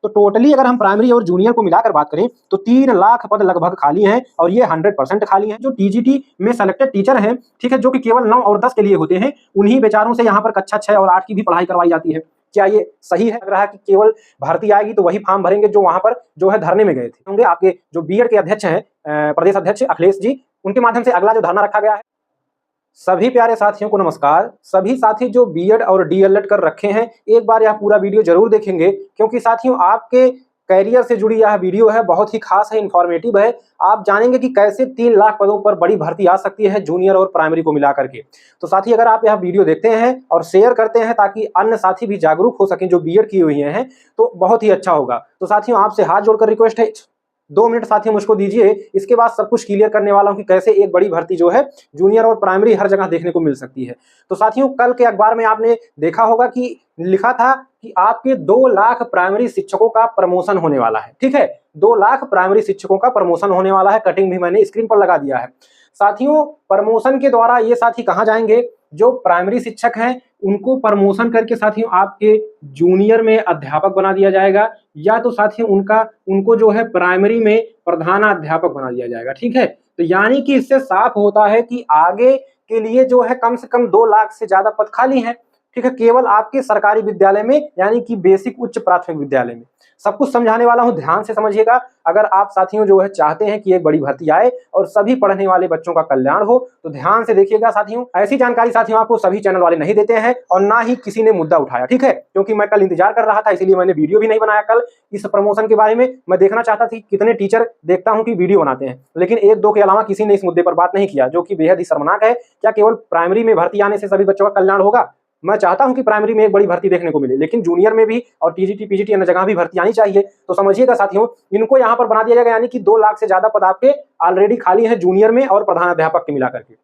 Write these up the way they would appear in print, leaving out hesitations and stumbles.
तो टोटली अगर हम प्राइमरी और जूनियर को मिलाकर बात करें तो 3 लाख पद लगभग खाली हैं और ये 100% खाली हैं। जो टीजीटी में सेलेक्टेड टीचर हैं, ठीक है, जो कि केवल 9 और 10 के लिए होते हैं, उन्हीं बेचारों से यहाँ पर कक्षा 6 और 8 की भी पढ़ाई करवाई जाती है। क्या ये सही है? लग रहा है कि केवल भर्ती आएगी तो वही फॉर्म भरेंगे जो वहां पर जो है धरने में गए थे होंगे। आपके जो बीएड के अध्यक्ष हैं, प्रदेश अध्यक्ष अखिलेश जी, उनके माध्यम से अगला जो धरना रखा गया है। सभी प्यारे साथियों को नमस्कार। सभी साथी जो बीएड और डीएलएड कर रखे हैं, एक बार यह पूरा वीडियो जरूर देखेंगे, क्योंकि साथियों आपके कैरियर से जुड़ी यह वीडियो है, बहुत ही खास है, इंफॉर्मेटिव है। आप जानेंगे कि कैसे 3 लाख पदों पर बड़ी भर्ती आ सकती है जूनियर और प्राइमरी को मिला करके। तो साथी अगर आप यह वीडियो देखते हैं और शेयर करते हैं ताकि अन्य साथी भी जागरूक हो सकें जो बीएड किए हुए हैं, तो बहुत ही अच्छा होगा। तो साथियों आपसे हाथ जोड़कर रिक्वेस्ट है, 2 मिनट साथियों मुझको दीजिए, इसके बाद सब कुछ क्लियर करने वाला हूं कि कैसे एक बड़ी भर्ती जो है जूनियर और प्राइमरी हर जगह देखने को मिल सकती है। तो साथियों कल के अखबार में आपने देखा होगा कि लिखा था कि आपके 2 लाख प्राइमरी शिक्षकों का प्रमोशन होने वाला है। ठीक है, 2 लाख प्राइमरी शिक्षकों का प्रमोशन होने वाला है। कटिंग भी मैंने स्क्रीन पर लगा दिया है। साथियों प्रमोशन के द्वारा ये साथी कहां जाएंगे? जो प्राइमरी शिक्षक हैं उनको प्रमोशन करके साथियों आपके जूनियर में अध्यापक बना दिया जाएगा, या तो साथियों उनको जो है प्राइमरी में प्रधानाध्यापक बना दिया जाएगा। ठीक है, तो यानी कि इससे साफ होता है कि आगे के लिए जो है कम से कम 2 लाख से ज्यादा पद खाली हैं। ठीक है, केवल आपके सरकारी विद्यालय में, यानी कि बेसिक उच्च प्राथमिक विद्यालय में। सब कुछ समझाने वाला हूं, ध्यान से समझिएगा। अगर आप साथियों जो है चाहते हैं कि एक बड़ी भर्ती आए और सभी पढ़ने वाले बच्चों का कल्याण हो, तो ध्यान से देखिएगा साथियों। ऐसी जानकारी साथियों आपको सभी चैनल वाले नहीं देते हैं और ना ही किसी ने मुद्दा उठाया। ठीक है, क्योंकि मैं कल इंतजार कर रहा था, इसीलिए मैंने वीडियो भी नहीं बनाया कल इस प्रमोशन के बारे में। मैं देखना चाहता था कितने टीचर देखता हूं कि वीडियो बनाते हैं, लेकिन 1-2 के अलावा किसी ने इस मुद्दे पर बात नहीं किया, जो कि बेहद ही शर्मनाक है। क्या केवल प्राइमरी में भर्ती आने से सभी बच्चों का कल्याण होगा? मैं चाहता हूं कि प्राइमरी में एक बड़ी भर्ती देखने को मिले, लेकिन जूनियर में भी और टीजीटी पीजीटी अन्य जगह भी भर्ती आनी चाहिए। तो समझिएगा साथियों, इनको यहां पर बना दिया जाएगा, यानी कि 2 लाख से ज्यादा पद आपके ऑलरेडी खाली हैं जूनियर में और प्रधानाध्यापक के मिलाकर के।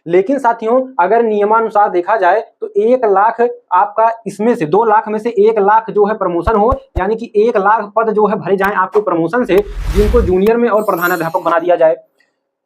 लेकिन साथियों अगर नियमानुसार देखा जाए तो 1 लाख आपका, इसमें से 2 लाख में से 1 लाख जो है प्रमोशन हो, यानी कि 1 लाख पद जो है भरे जाएं आपके प्रमोशन से, जिनको जूनियर में और प्रधानाध्यापक बना दिया जाए।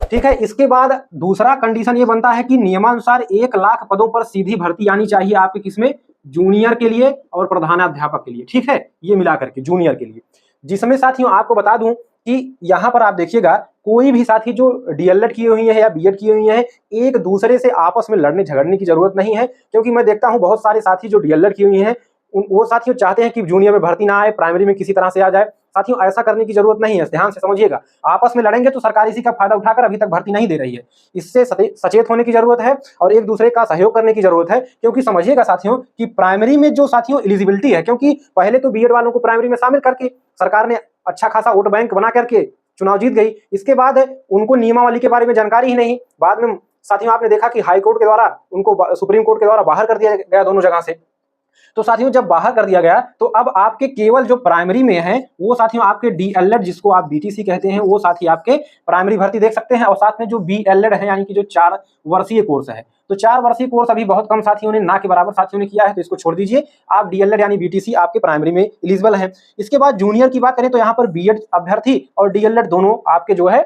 ठीक है, इसके बाद दूसरा कंडीशन ये बनता है कि नियमानुसार 1 लाख पदों पर सीधी भर्ती आनी चाहिए आपके किसमें? जूनियर के लिए और प्रधानाध्यापक के लिए। ठीक है, ये मिलाकर के जूनियर के लिए, जिसमें साथियों आपको बता दूं कि यहां पर आप देखिएगा, कोई भी साथी जो डीएलएड की हुई है या बीएड की हुई है, एक दूसरे से आपस में लड़ने झगड़ने की जरूरत नहीं है। क्योंकि मैं देखता हूं बहुत सारे साथी जो डीएलएड की हुई हैं, वो साथियों चाहते हैं कि जूनियर में भर्ती ना आए, प्राइमरी में किसी तरह से आ जाए। साथियों ऐसा करने की जरूरत नहीं है, ध्यान से समझिएगा। आपस में लड़ेंगे तो सरकार इसी का फायदा उठाकर अभी तक भर्ती नहीं दे रही है। इससे सचेत होने की जरूरत है और एक दूसरे का सहयोग करने की जरूरत है। क्योंकि समझिएगा साथियों कि प्राइमरी में जो साथियों एलिजिबिलिटी है, क्योंकि पहले तो बीएड वालों को प्राइमरी में शामिल करके सरकार ने अच्छा खासा वोट बैंक बना करके चुनाव जीत गई। इसके बाद उनको नियमावली के बारे में जानकारी ही नहीं। बाद में साथियों आपने देखा कि हाई कोर्ट के द्वारा उनको सुप्रीम कोर्ट के द्वारा बाहर कर दिया गया दोनों जगह से। तो साथियों जब बाहर कर दिया गया तो अब आपके केवल जो प्राइमरी में है वो साथियों आपके डीएलएड, जिसको आप बीटीसी कहते हैं, वो साथी आपके प्राइमरी भर्ती देख सकते हैं। और साथ में जो बीएलएड है, यानी कि जो 4 वर्षीय कोर्स है, तो 4 वर्षीय कोर्स अभी बहुत कम साथियों ने, ना के बराबर साथियों ने किया है, तो इसको छोड़ दीजिए। आप डीएलएड यानी बीटीसी आपके प्राइमरी में एलिजिबल है। इसके बाद जूनियर की बात करें तो यहाँ पर बीएड अभ्यर्थी और डीएलएड दोनों आपके जो है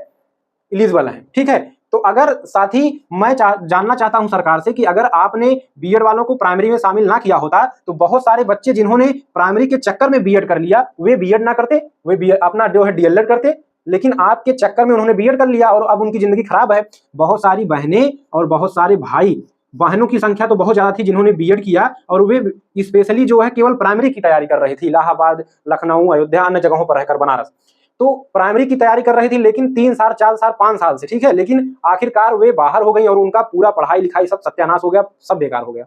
एलिजिबल हैं। ठीक है, तो अगर साथी मैं जानना चाहता हूं सरकार से कि अगर आपने बीएड वालों को प्राइमरी में शामिल ना किया होता तो बहुत सारे बच्चे जिन्होंने प्राइमरी के चक्कर में बीएड कर लिया, वे बीएड ना करते, वे अपना जो है डीएलएड करते। लेकिन आपके चक्कर में उन्होंने बीएड कर लिया और अब उनकी जिंदगी खराब है। बहुत सारी बहनें और बहुत सारे भाई, बहनों की संख्या तो बहुत ज्यादा थी जिन्होंने बीएड किया और वे स्पेशली जो है केवल प्राइमरी की तैयारी कर रही थी, इलाहाबाद, लखनऊ, अयोध्या, अन्य जगहों पर रहकर, बनारस। तो प्राइमरी की तैयारी कर रही थी, लेकिन 3 साल, 4 साल, 5 साल से, ठीक है, लेकिन आखिरकार वे बाहर हो गई और उनका पूरा पढ़ाई लिखाई सब सत्यानाश हो गया, सब बेकार हो गया।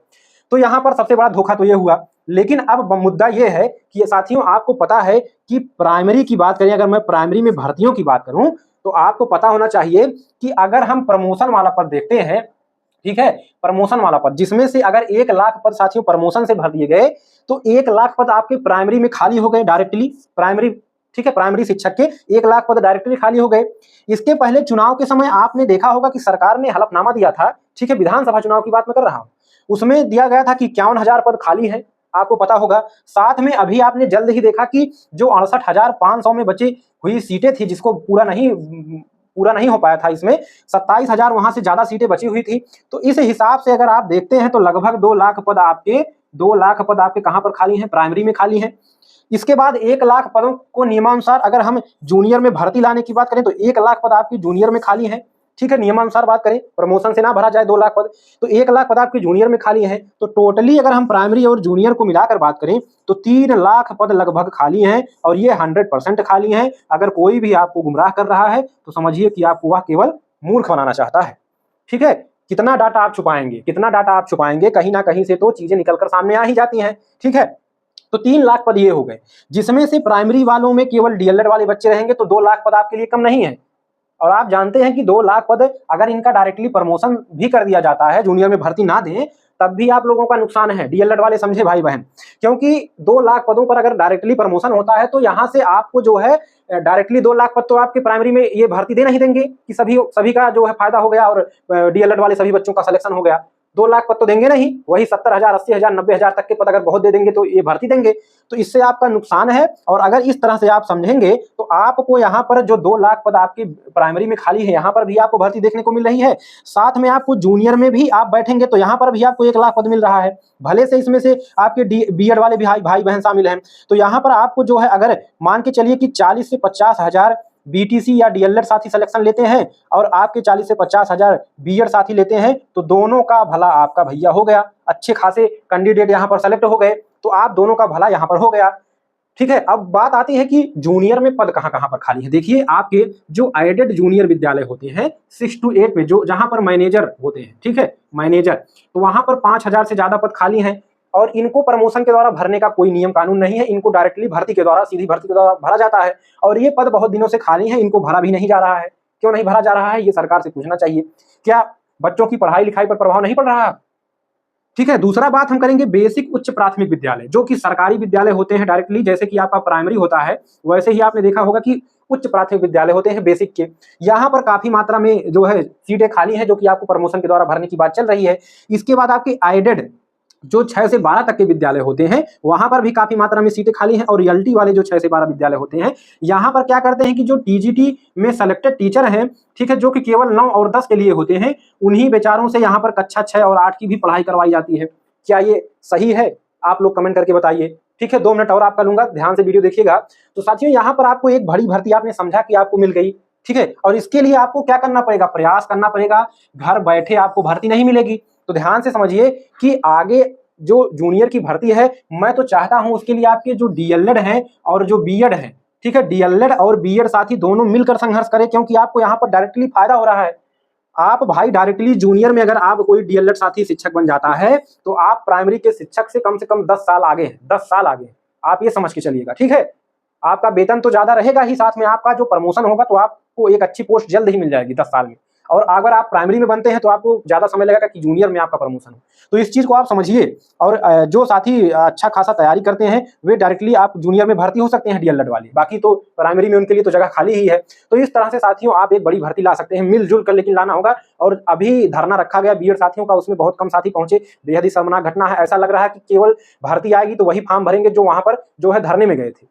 तो यहाँ पर सबसे बड़ा धोखा तो ये हुआ। लेकिन अब मुद्दा ये है कि साथियों आपको पता है कि प्राइमरी की बात करें, अगर मैं प्राइमरी में भर्तियों की बात करूं तो आपको पता होना चाहिए कि अगर हम प्रमोशन वाला पद देखते हैं, ठीक है, प्रमोशन वाला पद, जिसमें से अगर 1 लाख पद साथियों प्रमोशन से भर दिए गए तो 1 लाख पद आपके प्राइमरी में खाली हो गए डायरेक्टली। प्राइमरी, ठीक है, प्राइमरी शिक्षक के 1 लाख पद डायरेक्टली खाली हो गए। इसके पहले चुनाव के समय आपने देखा होगा कि सरकार ने हलफनामा दिया था, ठीक है, विधानसभा चुनाव की बात मैं कर रहा हूं, उसमें दिया गया था कि 51,000 पद खाली है, आपको पता होगा। साथ में अभी आपने जल्द ही देखा कि जो 68,500 में बची हुई सीटें थी, जिसको पूरा नहीं हो पाया था, इसमें 27,000 वहां से ज्यादा सीटें बची हुई थी। तो इस हिसाब से अगर आप देखते हैं तो लगभग 2 लाख पद आपके कहां पर खाली हैं? प्राइमरी में खाली हैं। इसके बाद 1 लाख पदों को नियमानुसार अगर हम जूनियर में भर्ती लाने की बात करें तो 1 लाख पद आपकी जूनियर में खाली है। ठीक है, नियमानुसार बात करें, प्रमोशन से ना भरा जाए 2 लाख पद, तो 1 लाख पद आपके जूनियर में खाली है। तो टोटली अगर हम प्राइमरी और जूनियर को मिलाकर बात करें तो 3 लाख पद लगभग खाली हैं और ये 100% खाली हैं। अगर कोई भी आपको गुमराह कर रहा है तो समझिए कि आपको वह केवल मूर्ख बनाना चाहता है। ठीक है, कितना डाटा आप छुपाएंगे, कितना डाटा आप छुपाएंगे, कहीं ना कहीं से तो चीजें निकलकर सामने आ ही जाती हैं। ठीक है, तो 3 लाख पद ये हो गए, जिसमें से प्राइमरी वालों में केवल डीएलएड वाले बच्चे रहेंगे, तो 2 लाख पद आपके लिए कम नहीं है। और आप जानते हैं कि 2 लाख पद अगर इनका डायरेक्टली प्रमोशन भी कर दिया जाता है, जूनियर में भर्ती ना दें, तब भी आप लोगों का नुकसान है, डीएलएड वाले समझे भाई बहन। क्योंकि 2 लाख पदों पर अगर डायरेक्टली प्रमोशन होता है तो यहाँ से आपको जो है डायरेक्टली 2 लाख पद तो आपके प्राइमरी में ये भर्ती दे नहीं देंगे कि सभी का जो है फायदा हो गया और डीएलएड वाले सभी बच्चों का सिलेक्शन हो गया। 2 लाख पद तो देंगे नहीं, वही 70,000, 80,000, 90,000 तक के पद अगर बहुत दे देंगे तो ये भर्ती देंगे। तो इससे आपका नुकसान है। और अगर इस तरह से आप समझेंगे तो आपको यहाँ पर जो 2 लाख पद आपकी प्राइमरी में खाली है, यहाँ पर भी आपको भर्ती देखने को मिल रही है। साथ में आपको जूनियर में भी आप बैठेंगे तो यहाँ पर भी आपको 1 लाख पद मिल रहा है। भले से इसमें से आपके बीएड वाले भी भाई बहन शामिल हैं, तो यहाँ पर आपको जो है अगर मान के चलिए कि 40 से 50,000 बीटीसी या डीएलएड साथी सिलेक्शन लेते हैं और आपके 40 से 50,000 बीएड साथी लेते हैं, तो दोनों का भला आपका भैया हो गया। अच्छे खासे कैंडिडेट यहाँ पर सेलेक्ट हो गए, तो आप दोनों का भला यहाँ पर हो गया। ठीक है, अब बात आती है कि जूनियर में पद कहाँ कहाँ पर खाली है। देखिए, आपके जो एडेड जूनियर विद्यालय होते हैं 6 to 8 में, जो जहां पर मैनेजर होते हैं, ठीक है, मैनेजर, तो वहां पर 5,000 से ज्यादा पद खाली हैं और इनको प्रमोशन के द्वारा भरने का कोई नियम कानून नहीं है। इनको डायरेक्टली भर्ती के द्वारा, सीधी भर्ती के द्वारा भरा जाता है और ये पद बहुत दिनों से खाली हैं, इनको भरा भी नहीं जा रहा है। क्यों नहीं भरा जा रहा है, ये सरकार से पूछना चाहिए। क्या बच्चों की पढ़ाई लिखाई पर प्रभाव नहीं पड़ रहा है? ठीक है, दूसरा बात हम करेंगे बेसिक उच्च प्राथमिक विद्यालय, जो कि सरकारी विद्यालय होते हैं डायरेक्टली, जैसे कि आपका प्राइमरी होता है वैसे ही आपने देखा होगा कि उच्च प्राथमिक विद्यालय होते हैं बेसिक के। यहाँ पर काफी मात्रा में जो है सीटें खाली हैं, जो कि आपको प्रमोशन के द्वारा भरने की बात चल रही है। इसके बाद आपके एडेड जो 6 से 12 तक के विद्यालय होते हैं, वहां पर भी काफी मात्रा में सीटें खाली हैं। और रियल्टी वाले जो 6 से 12 विद्यालय होते हैं, यहाँ पर क्या करते हैं कि जो टीजीटी में सेलेक्टेड टीचर हैं, ठीक है, जो कि केवल 9 और 10 के लिए होते हैं, उन्हीं बेचारों से यहाँ पर कक्षा 6 और 8 की भी पढ़ाई करवाई जाती है। क्या ये सही है? आप लोग कमेंट करके बताइए। ठीक है, 2 मिनट और आपका लूंगा, ध्यान से वीडियो देखिएगा। तो साथियों, यहाँ पर आपको एक बड़ी भर्ती आपने समझा कि आपको मिल गई, ठीक है, और इसके लिए आपको क्या करना पड़ेगा? प्रयास करना पड़ेगा। घर बैठे आपको भर्ती नहीं मिलेगी। तो ध्यान से समझिए कि आगे जो जूनियर की भर्ती है, मैं तो चाहता हूं उसके लिए आपके जो डीएलएड हैं और जो बीएड हैं, ठीक है, डीएलएड और बीएड साथी दोनों मिलकर संघर्ष करें, क्योंकि आपको यहाँ पर डायरेक्टली फायदा हो रहा है। आप भाई डायरेक्टली जूनियर में अगर आप कोई डीएलएड साथी शिक्षक बन जाता है तो आप प्राइमरी के शिक्षक से कम 10 साल आगे हैं, 10 साल आगे हैं। आप ये समझ के चलिएगा, ठीक है। आपका वेतन तो ज्यादा रहेगा ही, साथ में आपका जो प्रमोशन होगा तो आपको एक अच्छी पोस्ट जल्द ही मिल जाएगी 10 साल में। और अगर आप प्राइमरी में बनते हैं तो आपको ज्यादा समय लगेगा कि जूनियर में आपका प्रमोशन हो। तो इस चीज को आप समझिए। और जो साथी अच्छा खासा तैयारी करते हैं वे डायरेक्टली आप जूनियर में भर्ती हो सकते हैं डीएलएड वाले, बाकी तो प्राइमरी में उनके लिए तो जगह खाली ही है। तो इस तरह से साथियों आप एक बड़ी भर्ती ला सकते हैं, मिलजुल कर लेकिन लाना होगा। और अभी धरना रखा गया बीएड साथियों का, उसमें बहुत कम साथी पहुंचे, बेहद ही शर्मनाक घटना है। ऐसा लग रहा है कि केवल भर्ती आएगी तो वही फॉर्म भरेंगे जो वहां पर जो है धरने में गए थे।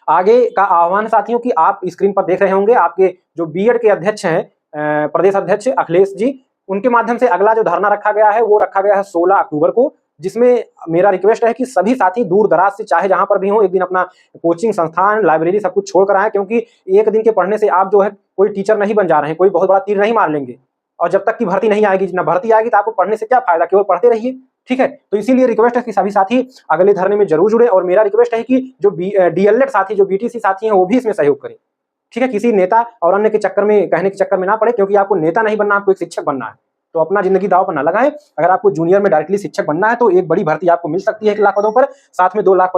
आगे का आह्वान साथियों की आप स्क्रीन पर देख रहे होंगे, आपके जो बीएड के अध्यक्ष हैं, प्रदेश अध्यक्ष अखिलेश जी, उनके माध्यम से अगला जो धरना रखा गया है वो रखा गया है 16 अक्टूबर को, जिसमें मेरा रिक्वेस्ट है कि सभी साथी दूर दराज से चाहे जहां पर भी हो, एक दिन अपना कोचिंग संस्थान, लाइब्रेरी सब कुछ छोड़ कर आए, क्योंकि एक दिन के पढ़ने से आप जो है कोई टीचर नहीं बन जा रहे हैं, कोई बहुत बड़ा तीर नहीं मार लेंगे। और जब तक की भर्ती नहीं आएगी, ना भर्ती आएगी तो आपको पढ़ने से क्या फायदा, केवल पढ़ते रहिए, ठीक है। तो इसीलिए रिक्वेस्ट है कि सभी साथी अगले धरने में जरूर जुड़े। और मेरा रिक्वेस्ट है कि जो डीएलएड साथी, जो बीटीसी साथी हैं, वो भी इसमें सहयोग करें, ठीक है। किसी नेता और अन्य के चक्कर में, कहने के चक्कर में ना पड़े, क्योंकि आपको नेता नहीं बनना, आपको एक शिक्षक बनना है। तो अपना जिंदगी दांव पर ना लगाएं। अगर आपको जूनियर में डायरेक्टली शिक्षक बनना है तो एक बड़ी भर्ती आपको मिल सकती है 1 लाख पदों पर, साथ में 2 लाख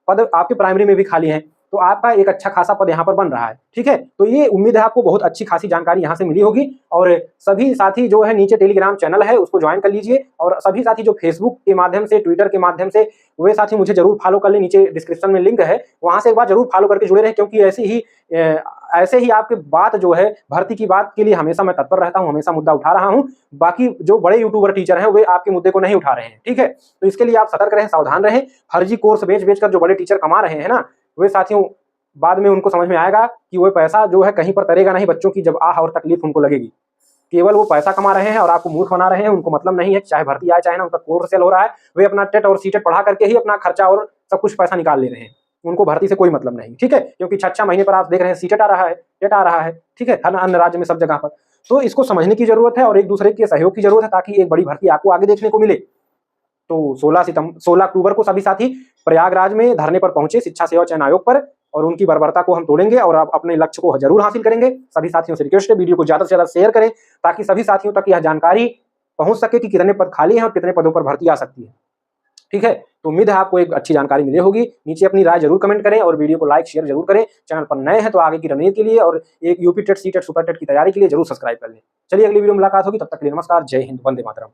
पद आपके प्राइमरी में भी खाली हैं। तो आपका एक अच्छा खासा पद यहाँ पर बन रहा है, ठीक है। तो ये उम्मीद है आपको बहुत अच्छी खासी जानकारी यहाँ से मिली होगी। और सभी साथी जो है नीचे टेलीग्राम चैनल है उसको ज्वाइन कर लीजिए। और सभी साथी जो फेसबुक के माध्यम से, ट्विटर के माध्यम से, वे साथी मुझे जरूर फॉलो कर ले, नीचे डिस्क्रिप्शन में लिंक है, वहां से एक बार जरूर फॉलो करके जुड़े रहें, क्योंकि ऐसे ही आपके बात जो है भर्ती की बात के लिए हमेशा मैं तत्पर रहता हूं, हमेशा मुद्दा उठा रहा हूं। बाकी जो बड़े यूट्यूबर टीचर हैं वे आपके मुद्दे को नहीं उठा रहे हैं, ठीक है। तो इसके लिए आप सतर्क रहें, सावधान रहें। फर्जी कोर्स बेच कर जो बड़े टीचर कमा रहे हैं ना, वे साथियों बाद में उनको समझ में आएगा कि वो पैसा जो है कहीं पर तरेगा नहीं, बच्चों की जब आह और तकलीफ उनको लगेगी। केवल वो पैसा कमा रहे हैं और आपको मूर्ख बना रहे हैं। उनको मतलब नहीं है चाहे भर्ती आए चाहे ना, उनका कोर्स सेल हो रहा है, वे अपना टेट और सीटेट पढ़ा करके ही अपना खर्चा और सब कुछ पैसा निकाल ले रहे हैं। उनको भर्ती से कोई मतलब नहीं, ठीक है, क्योंकि 6-6 महीने पर आप देख रहे हैं सीटेट आ रहा है, टेट आ रहा है, ठीक है, अन्य राज्य में सब जगह पर। तो इसको समझने की जरूरत है और एक दूसरे के सहयोग की जरूरत है ताकि एक बड़ी भर्ती आपको आगे देखने को मिले। तो 16 अक्टूबर को सभी साथी प्रयागराज में धरने पर पहुंचे शिक्षा सेवा चयन आयोग पर, और उनकी बर्बरता को हम तोड़ेंगे और अपने लक्ष्य को जरूर हासिल करेंगे। सभी साथियों से रिक्वेस्ट है, वीडियो को ज्यादा से ज्यादा शेयर करें ताकि सभी साथियों तक यह जानकारी पहुंच सके कि कितने पद खाली हैं और कितने पदों पर भर्ती आ सकती है, ठीक है। तो उम्मीद है आपको एक अच्छी जानकारी मिली होगी। नीचे अपनी राय जरूर कमेंट करें और वीडियो को लाइक शेयर जरूर करें। चैनल पर नए हैं तो आगे की रणनीति के लिए और एक UP TET, C TET, super TET की तैयारी के लिए जरूर सब्सक्राइब कर लें। चलिए अगली वीडियो में मुलाकात होगी, तब तक के लिए नमस्कार, जय हिंद, वंदे मातरम।